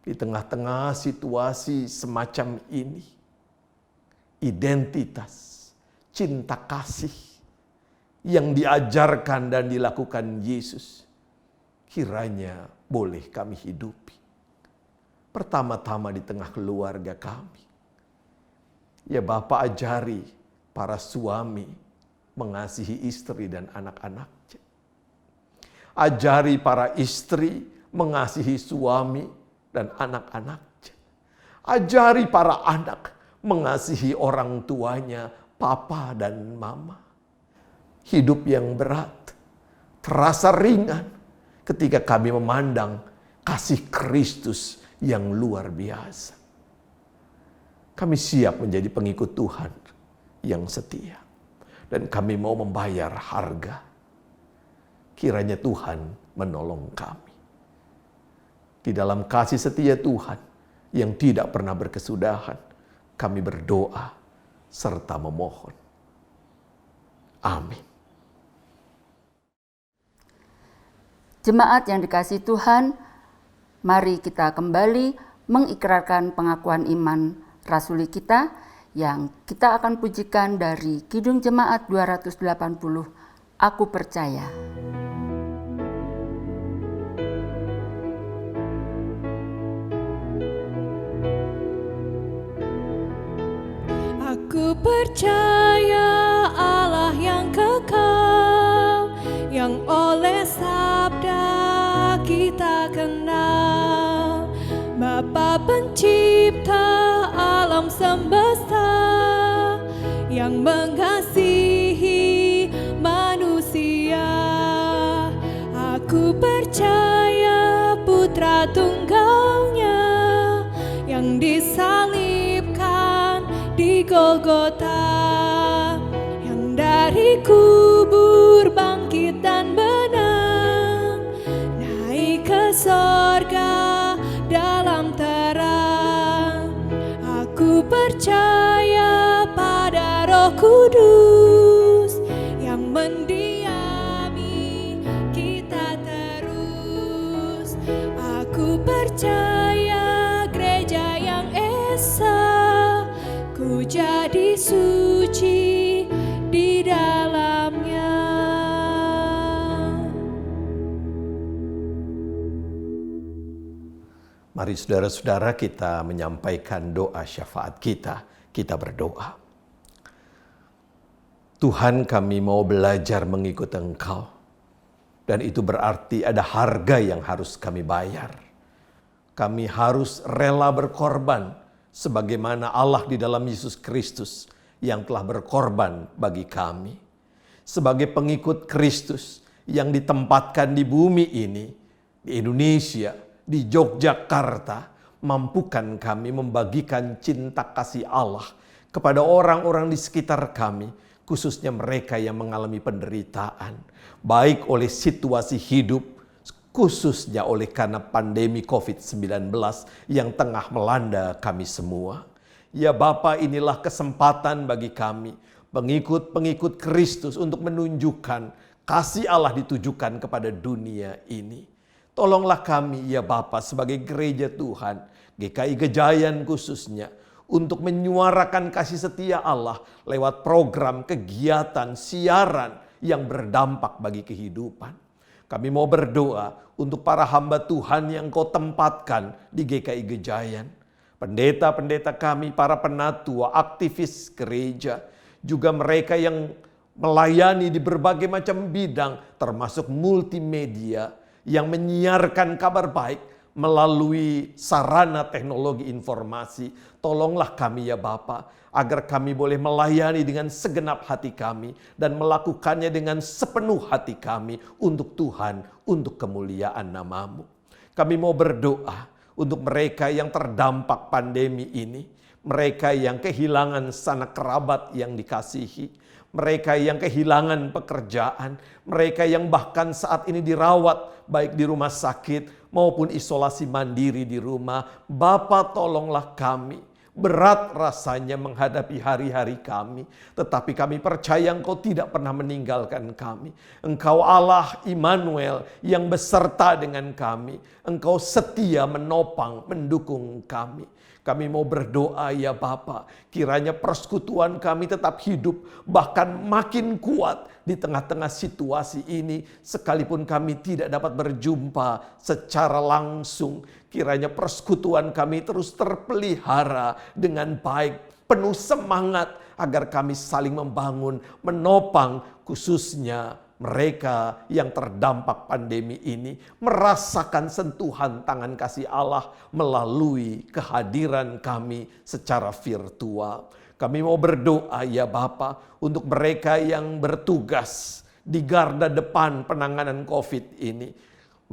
Di tengah-tengah situasi semacam ini, identitas, cinta kasih yang diajarkan dan dilakukan Yesus, kiranya boleh kami hidupi. Pertama-tama di tengah keluarga kami. Ya Bapa, ajari para suami mengasihi istri dan anak-anaknya. Ajari para istri mengasihi suami dan anak-anaknya. Ajari para anak mengasihi orang tuanya, papa dan mama. Hidup yang berat terasa ringan ketika kami memandang kasih Kristus yang luar biasa. Kami siap menjadi pengikut Tuhan yang setia. Dan kami mau membayar harga. Kiranya Tuhan menolong kami. Di dalam kasih setia Tuhan yang tidak pernah berkesudahan, kami berdoa serta memohon. Amin. Jemaat yang dikasihi Tuhan, mari kita kembali mengikrarkan pengakuan iman rasuli kita yang kita akan pujikan dari Kidung Jemaat 280, Aku Percaya. Aku percaya Allah yang kekal, yang oleh sabda kita kenal, Bapa pencipta alam semesta, yang mengasihi manusia. Aku percaya Putra Tunggalnya yang disalibkan di Golgota, yang dari kubur bangkit dan menang, naik ke sorga dalam terang. Aku percaya pada Roh Kudus yang mendiami kita terus. Aku percaya gereja yang esa, ku jadi suci di dalamnya. Mari saudara-saudara kita menyampaikan doa syafaat kita. Kita berdoa. Tuhan, kami mau belajar mengikut Engkau. Dan itu berarti ada harga yang harus kami bayar. Kami harus rela berkorban sebagaimana Allah di dalam Yesus Kristus yang telah berkorban bagi kami. Sebagai pengikut Kristus yang ditempatkan di bumi ini, di Indonesia, di Yogyakarta, mampukan kami membagikan cinta kasih Allah kepada orang-orang di sekitar kami, khususnya mereka yang mengalami penderitaan, baik oleh situasi hidup, khususnya oleh karena pandemi COVID-19 yang tengah melanda kami semua. Ya Bapa, inilah kesempatan bagi kami, pengikut-pengikut Kristus, untuk menunjukkan kasih Allah ditujukan kepada dunia ini. Tolonglah kami ya Bapa sebagai gereja Tuhan, GKI Gejayan khususnya, untuk menyuarakan kasih setia Allah lewat program, kegiatan, siaran yang berdampak bagi kehidupan. Kami mau berdoa untuk para hamba Tuhan yang Kau tempatkan di GKI Gejayan. Pendeta-pendeta kami, para penatua, aktivis gereja, juga mereka yang melayani di berbagai macam bidang termasuk multimedia, yang menyiarkan kabar baik melalui sarana teknologi informasi. Tolonglah kami ya Bapa, agar kami boleh melayani dengan segenap hati kami dan melakukannya dengan sepenuh hati kami untuk Tuhan, untuk kemuliaan nama-Mu. Kami mau berdoa untuk mereka yang terdampak pandemi ini, mereka yang kehilangan sanak kerabat yang dikasihi, mereka yang kehilangan pekerjaan, mereka yang bahkan saat ini dirawat baik di rumah sakit maupun isolasi mandiri di rumah. Bapa, tolonglah kami Berat rasanya menghadapi hari-hari kami, tetapi kami percaya Engkau tidak pernah meninggalkan kami. Engkau Allah Immanuel yang beserta dengan kami. Engkau setia menopang, mendukung kami. Kami mau berdoa ya Bapa, kiranya persekutuan kami tetap hidup, bahkan makin kuat di tengah-tengah situasi ini. Sekalipun kami tidak dapat berjumpa secara langsung, kiranya persekutuan kami terus terpelihara dengan baik, penuh semangat agar kami saling membangun, menopang khususnya mereka yang terdampak pandemi ini, merasakan sentuhan tangan kasih Allah melalui kehadiran kami secara virtual. Kami mau berdoa ya Bapa untuk mereka yang bertugas di garda depan penanganan COVID ini.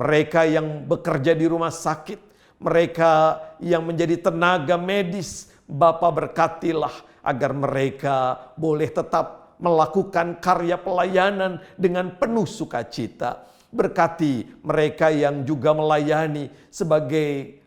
Mereka yang bekerja di rumah sakit, mereka yang menjadi tenaga medis, Bapa berkatilah agar mereka boleh tetap melakukan karya pelayanan dengan penuh sukacita. Berkati mereka yang juga melayani sebagai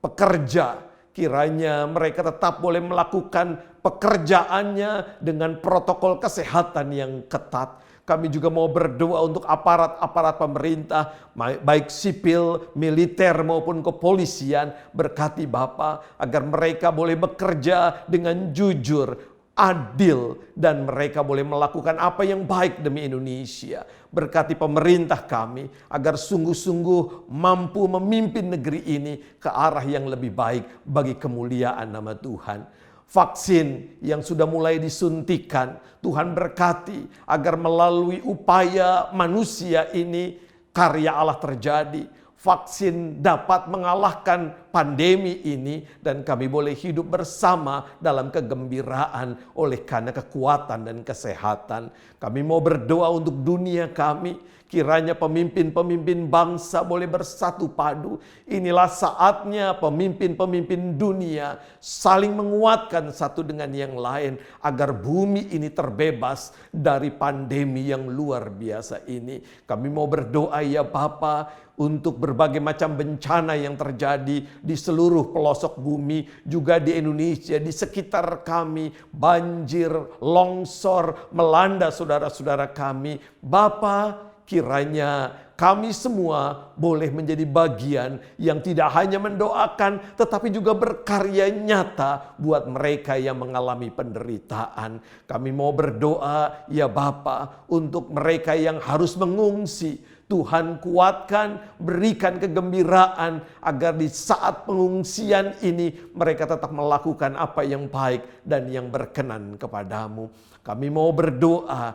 pekerja. Kiranya mereka tetap boleh melakukan pekerjaannya dengan protokol kesehatan yang ketat. Kami juga mau berdoa untuk aparat-aparat pemerintah, baik sipil, militer maupun kepolisian. Berkati Bapa agar mereka boleh bekerja dengan jujur, adil, dan mereka boleh melakukan apa yang baik demi Indonesia. Berkati pemerintah kami agar sungguh-sungguh mampu memimpin negeri ini ke arah yang lebih baik bagi kemuliaan nama Tuhan. Vaksin yang sudah mulai disuntikan, Tuhan berkati agar melalui upaya manusia ini karya Allah terjadi. Vaksin dapat mengalahkan pandemi ini dan kami boleh hidup bersama dalam kegembiraan oleh karena kekuatan dan kesehatan. Kami mau berdoa untuk dunia kami. Kiranya pemimpin-pemimpin bangsa boleh bersatu padu. Inilah saatnya pemimpin-pemimpin dunia saling menguatkan satu dengan yang lain agar bumi ini terbebas dari pandemi yang luar biasa ini. Kami mau berdoa ya Bapa untuk berbagai macam bencana yang terjadi di seluruh pelosok bumi, juga di Indonesia, di sekitar kami, banjir, longsor melanda saudara-saudara kami. Bapa, kiranya kami semua boleh menjadi bagian yang tidak hanya mendoakan, tetapi juga berkarya nyata buat mereka yang mengalami penderitaan. Kami mau berdoa ya Bapa untuk mereka yang harus mengungsi. Tuhan kuatkan, berikan kegembiraan agar di saat pengungsian ini mereka tetap melakukan apa yang baik dan yang berkenan kepadamu. Kami mau berdoa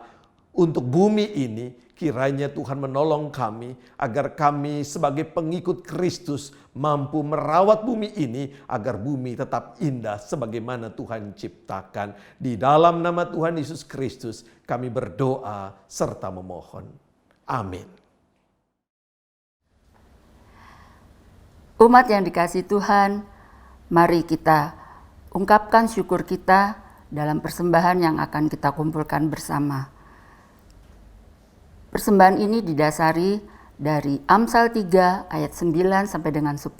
untuk bumi ini, kiranya Tuhan menolong kami agar kami sebagai pengikut Kristus mampu merawat bumi ini agar bumi tetap indah sebagaimana Tuhan ciptakan. Di dalam nama Tuhan Yesus Kristus kami berdoa serta memohon. Amin. Umat yang dikasihi Tuhan, mari kita ungkapkan syukur kita dalam persembahan yang akan kita kumpulkan bersama. Persembahan ini didasari dari Amsal 3 ayat 9 sampai dengan 10.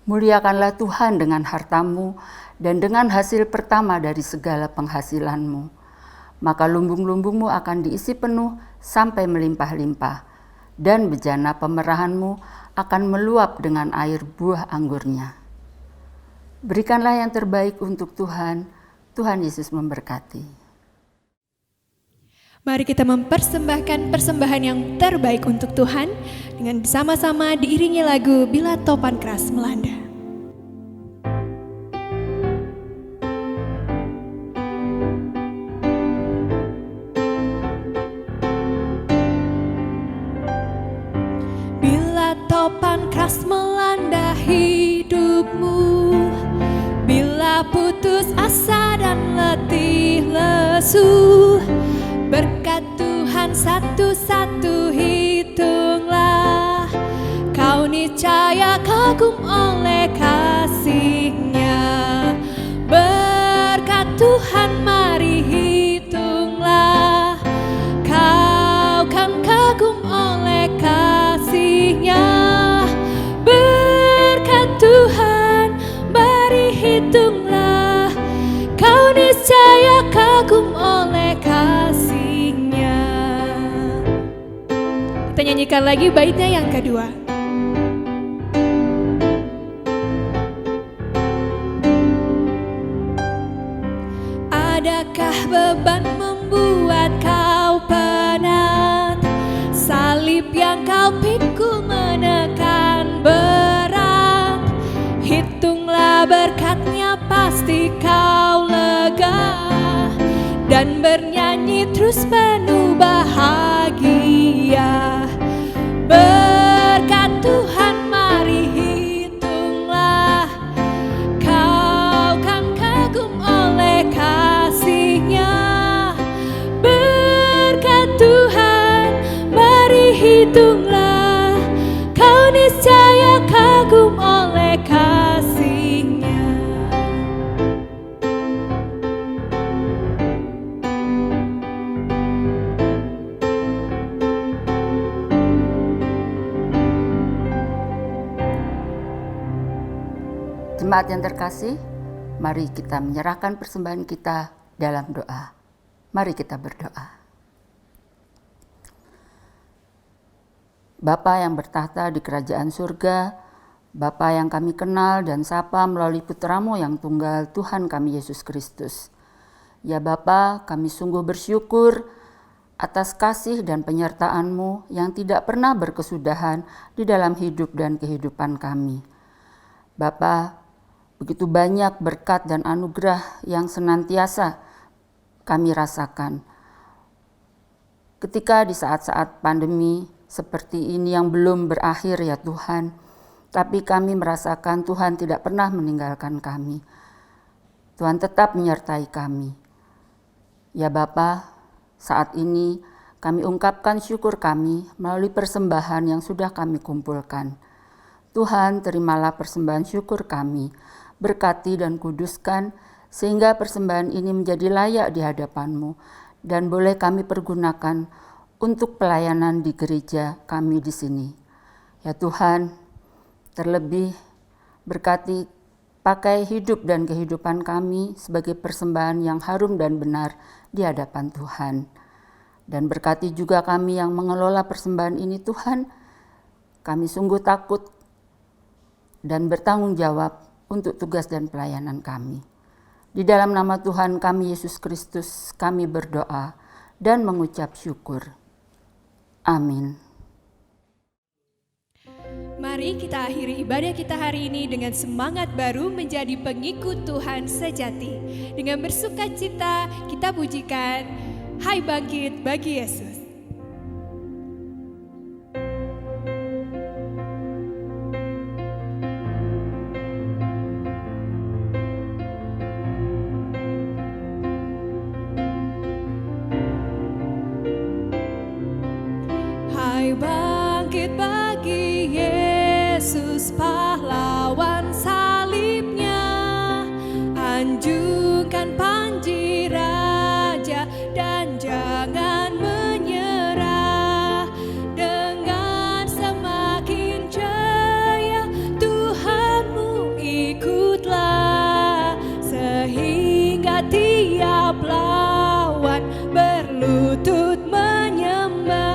Muliakanlah Tuhan dengan hartamu dan dengan hasil pertama dari segala penghasilanmu. Maka lumbung-lumbungmu akan diisi penuh sampai melimpah-limpah, dan bejana pemerahanmu akan meluap dengan air buah anggurnya. Berikanlah yang terbaik untuk Tuhan. Tuhan Yesus memberkati. Mari kita mempersembahkan persembahan yang terbaik untuk Tuhan dengan bersama-sama diiringi lagu Bila Topan Keras Melanda. Topan keras melanda hidupmu, bila putus asa dan letih lesu, berkat Tuhan satu-satu hitunglah, kau niscaya kagum oleh kasih-Nya. Berkat Tuhan mari hitunglah, kau kan kagum oleh kasih-Nya. Berkat Tuhan, mari hitunglah. niscaya kagum oleh kasih-Nya. Kita nyanyikan lagi baitnya yang kedua. Adakah beban membuat kau penat? Salib yang kau pikul menekan berat. Hitunglah berkat-Nya, pasti kau lega, dan bernyanyi terus penuh bahagia. Berkat Tuhan mari hitunglah, kau kan kagum oleh kasih-Nya. Berkat Tuhan mari hitunglah, kau niscaya kagum oleh kasih-Nya. Jemaat yang terkasih, mari kita menyerahkan persembahan kita dalam doa. Mari kita berdoa. Bapa yang bertahta di kerajaan surga, Bapa yang kami kenal dan sapa melalui putra-Mu yang tunggal, Tuhan kami Yesus Kristus. Ya Bapa, kami sungguh bersyukur atas kasih dan penyertaan-Mu yang tidak pernah berkesudahan di dalam hidup dan kehidupan kami. Bapa, begitu banyak berkat dan anugerah yang senantiasa kami rasakan. Ketika di saat-saat pandemi seperti ini yang belum berakhir ya Tuhan, tapi kami merasakan Tuhan tidak pernah meninggalkan kami. Tuhan tetap menyertai kami. Ya Bapa, saat ini kami ungkapkan syukur kami melalui persembahan yang sudah kami kumpulkan. Tuhan, terimalah persembahan syukur kami, berkati dan kuduskan, sehingga persembahan ini menjadi layak di hadapan-Mu, dan boleh kami pergunakan untuk pelayanan di gereja kami di sini. Ya Tuhan, terlebih berkati pakai hidup dan kehidupan kami sebagai persembahan yang harum dan benar di hadapan Tuhan. Dan berkati juga kami yang mengelola persembahan ini Tuhan, kami sungguh takut dan bertanggung jawab untuk tugas dan pelayanan kami. Di dalam nama Tuhan kami Yesus Kristus kami berdoa dan mengucap syukur. Amin. Mari kita akhiri ibadah kita hari ini dengan semangat baru menjadi pengikut Tuhan sejati. Dengan bersuka cita kita pujikan Hai Bangkit bagi Yesus. Hai bangkit bagi Yesus, pahlawan salibnya, anjungkan panji raja dan jangan menyerah. Dengan semakin jaya Tuhanmu ikutlah, sehingga tiap lawan berlutut menyembah.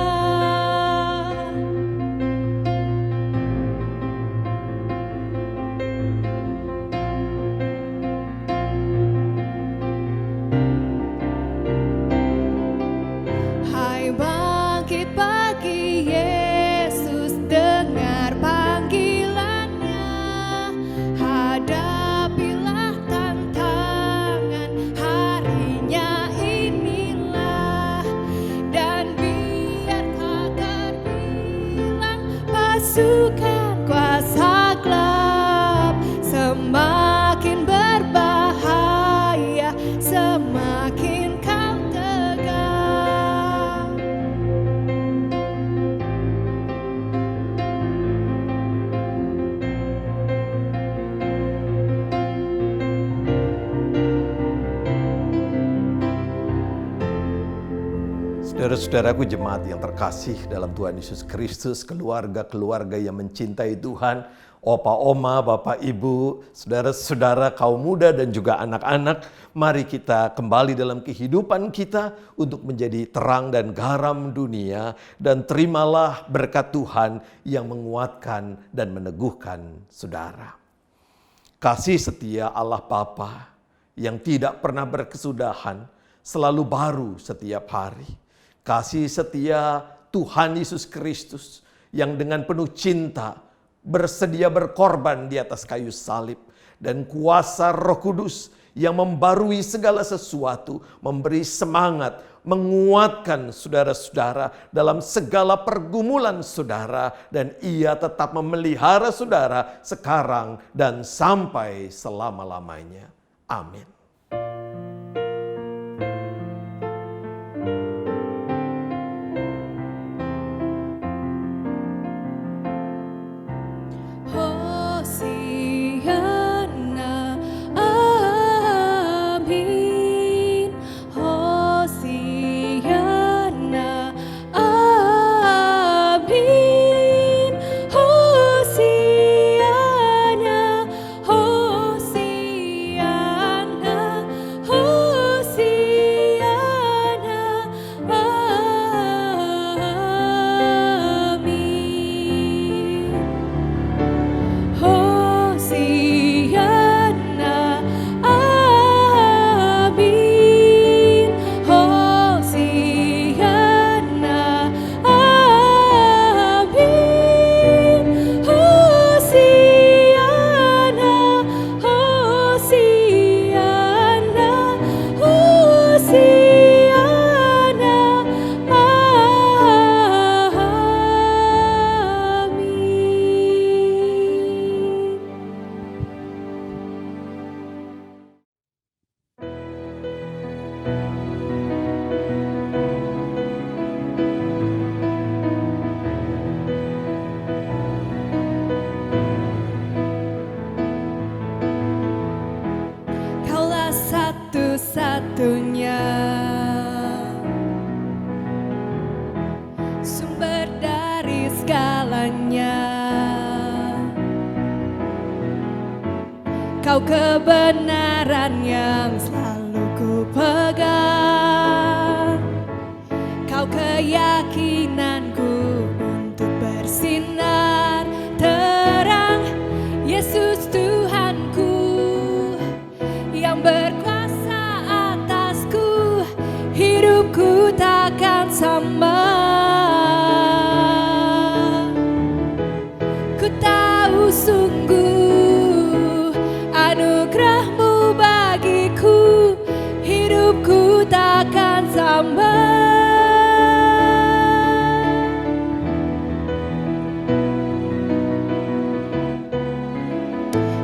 Hai bangkit bagi Yesus, dengar panggilannya, hadapilah tantangan harinya inilah, dan biar tak terbilang pasukan kuasa gelap, semakin berbahaya, semakin kau tegak. Saudara-saudaraku jemaat yang terkasih dalam Tuhan Yesus Kristus, keluarga-keluarga yang mencintai Tuhan, opa, oma, bapak, ibu, saudara-saudara, kaum muda dan juga anak-anak, mari kita kembali dalam kehidupan kita untuk menjadi terang dan garam dunia, dan terimalah berkat Tuhan yang menguatkan dan meneguhkan saudara. Kasih setia Allah Bapa yang tidak pernah berkesudahan, selalu baru setiap hari. Kasih setia Tuhan Yesus Kristus yang dengan penuh cinta bersedia berkorban di atas kayu salib, dan kuasa Roh Kudus yang membarui segala sesuatu, memberi semangat, menguatkan saudara-saudara dalam segala pergumulan saudara, dan Ia tetap memelihara saudara sekarang dan sampai selama-lamanya. Amin. Satu-satunya sumber dari segalanya. Kau kebenaran yang selalu ku pegang. Kau keyakinanku untuk bersinar terang. Yesus Tuhanku yang berkuasa atasku, hidupku takkan sama. Ku tahu sungguh anugerah-Mu bagiku, hidupku takkan sama.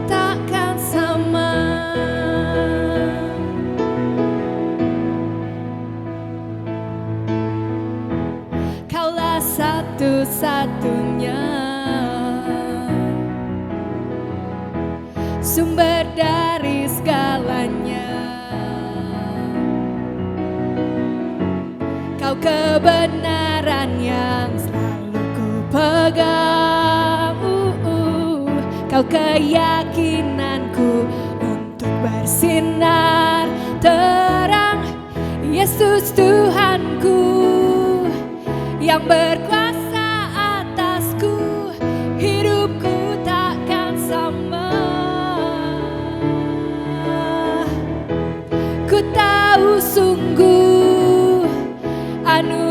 Takkan sama. Kaulah satu-satunya sumber dari segalanya. Kau kebenaran yang selalu ku pegang. Kau keyakinanku untuk bersinar terang. Yesus Tuhanku yang berkuasa atasku, hidupku takkan sama. Ku tahu sungguh anugerah